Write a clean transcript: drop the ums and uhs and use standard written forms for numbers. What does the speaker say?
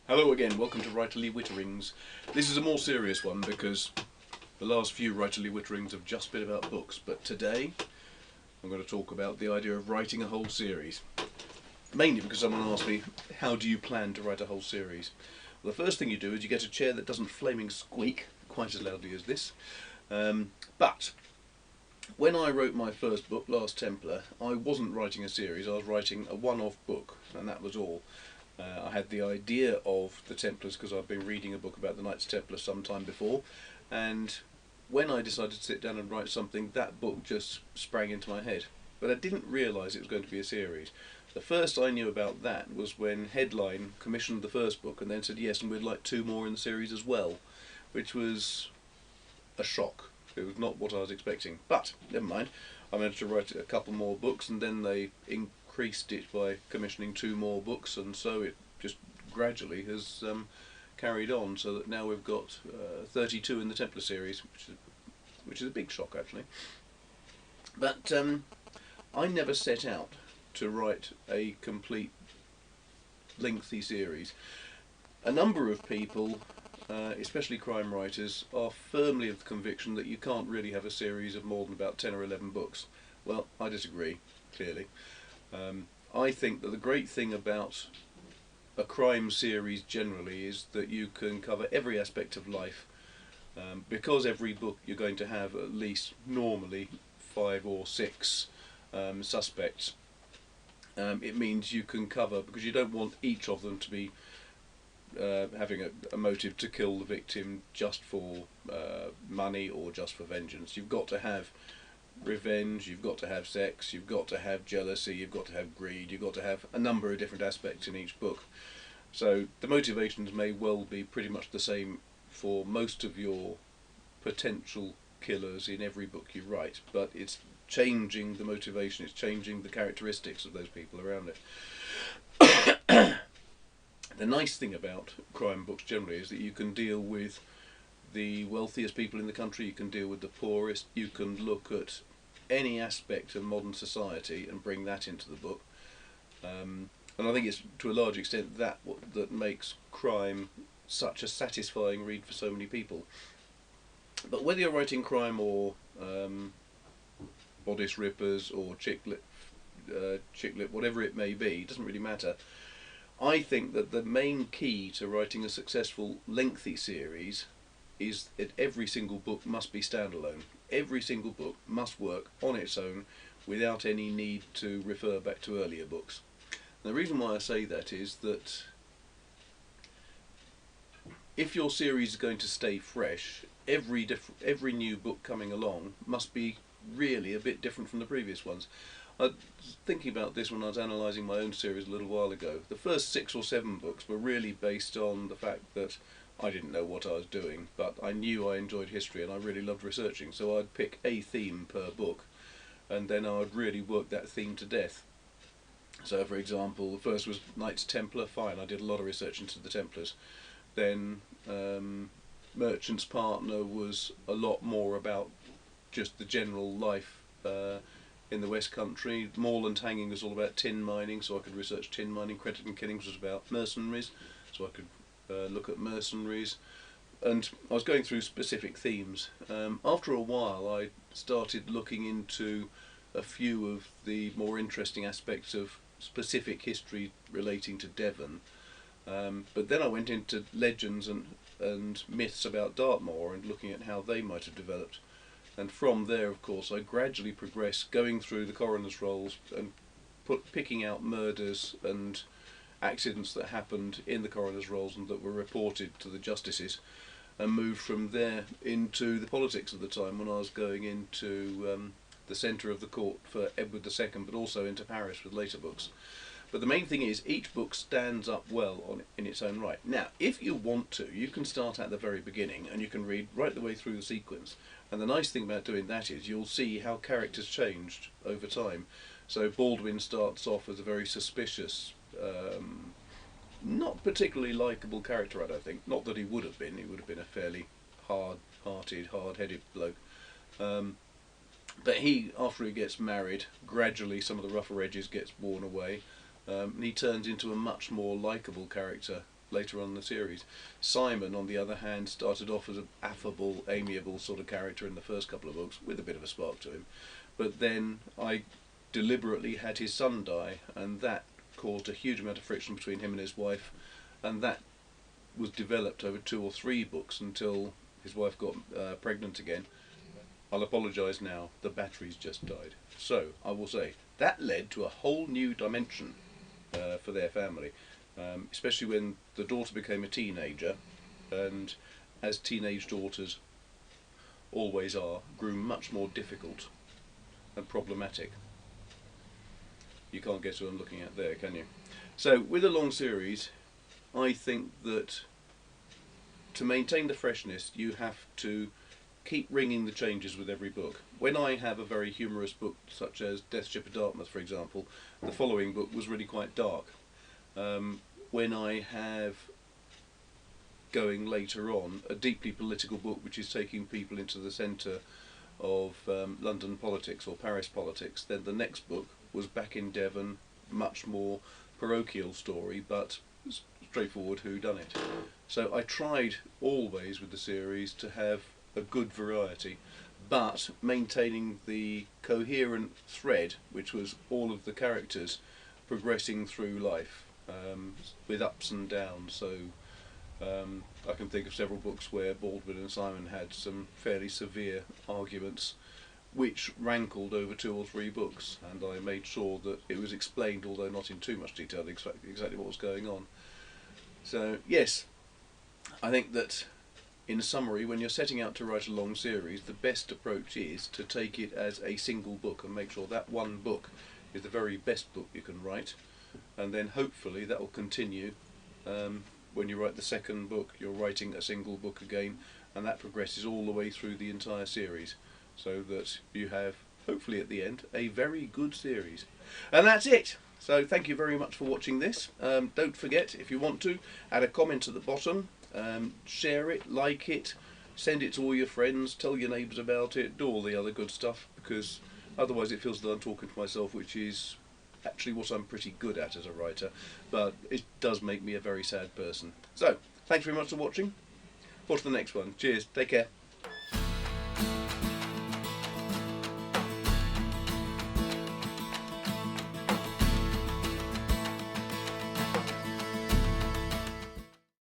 Hello again, welcome to Writerly Witterings. This is a more serious one because the last few Writerly Witterings have just been about books, but today I'm going to talk about the idea of writing a whole series. Mainly because someone asked me, how do you plan to write a whole series? Well, the first thing you do is you get a chair that doesn't flaming squeak quite as loudly as this. But when I wrote my first book, Last Templar, I wasn't writing a series, I was writing a one-off book, and that was all. I had the idea of the Templars because I'd been reading a book about the Knights Templar some time before, and when I decided to sit down and write something, that book just sprang into my head. But I didn't realise it was going to be a series. The first I knew about that was when Headline commissioned the first book and then said yes, and we'd like 2 more in the series as well, which was a shock. It was not what I was expecting, but never mind. I managed to write a couple more books, and then they increased it by commissioning 2 more books, and so it just gradually has carried on, so that now we've got 32 in the Templar series, which is a big shock actually. But I never set out to write a complete lengthy series. A number of people, especially crime writers, are firmly of the conviction that you can't really have a series of more than about 10 or 11 books. Well, I disagree, clearly. I think that the great thing about a crime series generally is that you can cover every aspect of life. Because every book you're going to have at least normally 5 or 6 suspects. It means you can cover, because you don't want each of them to be having a motive to kill the victim just for money or just for vengeance. You've got to have revenge, you've got to have sex, you've got to have jealousy, you've got to have greed, you've got to have a number of different aspects in each book. So the motivations may well be pretty much the same for most of your potential killers in every book you write, but it's changing the motivation, it's changing the characteristics of those people around it. The nice thing about crime books generally is that you can deal with the wealthiest people in the country, you can deal with the poorest, you can look at any aspect of modern society and bring that into the book. And I think it's to a large extent that makes crime such a satisfying read for so many people. But whether you're writing crime or bodice rippers or chick lit, whatever it may be, it doesn't really matter. I think that the main key to writing a successful lengthy series is that every single book must be standalone. Every single book must work on its own without any need to refer back to earlier books. And the reason why I say that is that if your series is going to stay fresh, every new book coming along must be really a bit different from the previous ones. I was thinking about this when I was analysing my own series a little while ago. The first 6 or 7 books were really based on the fact that I didn't know what I was doing, but I knew I enjoyed history and I really loved researching, so I'd pick a theme per book and then I would really work that theme to death. So for example, the first was Knights Templar, fine, I did a lot of research into the Templars. Then Merchant's Partner was a lot more about just the general life in the West Country. Moorland Hanging was all about tin mining, so I could research tin mining. Credited Killings was about mercenaries, so I could look at mercenaries. And I was going through specific themes. After a while I started looking into a few of the more interesting aspects of specific history relating to Devon. But then I went into legends and myths about Dartmoor and looking at how they might have developed. And from there, of course, I gradually progressed, going through the coroner's rolls and picking out murders and accidents that happened in the coroner's rolls and that were reported to the justices, and moved from there into the politics of the time when I was going into the centre of the court for Edward II, but also into Paris with later books. But the main thing is, each book stands up well in its own right. Now, if you want to, you can start at the very beginning and you can read right the way through the sequence. And the nice thing about doing that is you'll see how characters changed over time. So Baldwin starts off as a very suspicious, not particularly likeable character, I don't think. Not that he would have been a fairly hard-hearted, hard-headed bloke. But he, after he gets married, gradually some of the rougher edges gets worn away. And he turns into a much more likeable character later on in the series. Simon, on the other hand, started off as an affable, amiable sort of character in the first couple of books, with a bit of a spark to him. But then I deliberately had his son die, and that caused a huge amount of friction between him and his wife, and that was developed over 2 or 3 books until his wife got pregnant again. I'll apologise now, the batteries just died. So, I will say, that led to a whole new dimension for their family, especially when the daughter became a teenager, and as teenage daughters always are, grew much more difficult and problematic. You can't guess what I'm looking at there, can you? So, with a long series, I think that to maintain the freshness, you have to keep ringing the changes with every book. When I have a very humorous book, such as Death Ship of Dartmouth, for example, the following book was really quite dark. When I have, going later on, a deeply political book which is taking people into the centre of London politics or Paris politics, then the next book was back in Devon, much more parochial story, but straightforward whodunit. So I tried always with the series to have a good variety, but maintaining the coherent thread, which was all of the characters progressing through life with ups and downs. So I can think of several books where Baldwin and Simon had some fairly severe arguments which rankled over 2 or 3 books, and I made sure that it was explained, although not in too much detail, exactly what was going on. So yes, I think that in summary, when you're setting out to write a long series, the best approach is to take it as a single book and make sure that one book is the very best book you can write, and then hopefully that will continue. When you write the second book, you're writing a single book again, and that progresses all the way through the entire series, so that you have, hopefully at the end, a very good series. And that's it! So thank you very much for watching this. Don't forget, if you want to, add a comment at the bottom, share it, like it, send it to all your friends, tell your neighbours about it, do all the other good stuff, because otherwise it feels that I'm talking to myself, which is actually what I'm pretty good at as a writer, but it does make me a very sad person. So, thanks very much for watching. On to the next one. Cheers, take care.